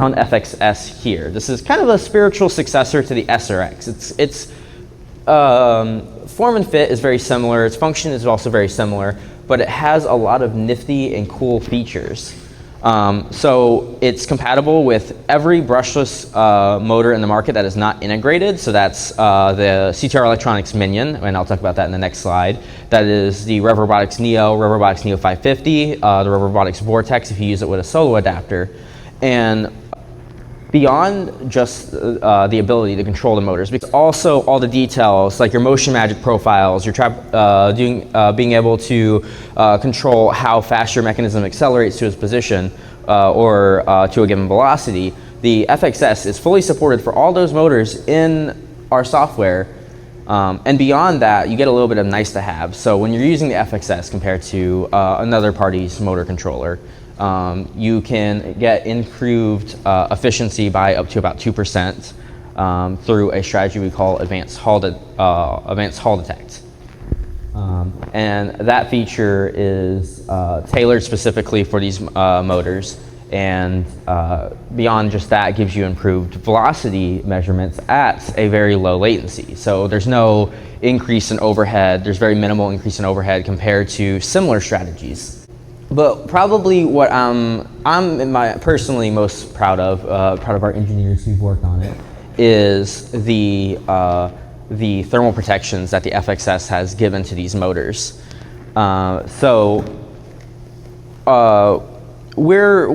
Talon FXS here. This is kind of a spiritual successor to the SRX. Its form and fit is very similar. Its function is also very similar, but it has a lot of nifty and cool features. So it's compatible with every brushless motor in the market that is not integrated. So that's the CTRE Electronics Minion, and I'll talk about that in the next slide. That is the Robotics Neo, Robotics Neo 550, the Robotics Vortex if you use it with a solo adapter. And beyond just the ability to control the motors, because also all the details like your motion magic profiles, your being able to control how fast your mechanism accelerates to its position or to a given velocity, the FXS is fully supported for all those motors in our software. And beyond that, you get a little bit of nice to have. So when you're using the FXS compared to another party's motor controller, you can get improved efficiency by up to about 2% through a strategy we call advanced Hall detect. And that feature is tailored specifically for these motors, and beyond just that, gives you improved velocity measurements at a very low latency. So there's no increase in overhead, there's very minimal increase in overhead compared to similar strategies. But probably what I'm personally most proud of our engineers who've worked on it, is the thermal protections that the FXS has given to these motors. We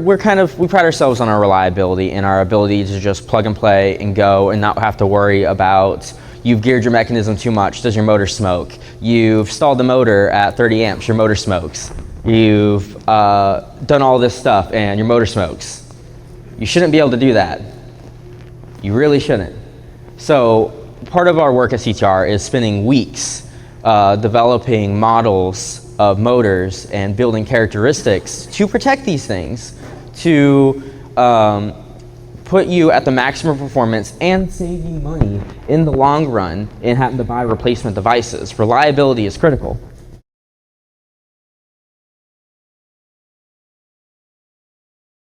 pride ourselves on our reliability and our ability to just plug and play and go and not have to worry about you've geared your mechanism too much, does your motor smoke? You've stalled the motor at 30 amps, your motor smokes. You've done all this stuff and your motor smokes. You shouldn't be able to do that. You really shouldn't. So part of our work at CTRE is spending weeks developing models of motors and building characteristics to protect these things, to put you at the maximum performance and save you money in the long run in having to buy replacement devices. Reliability is critical.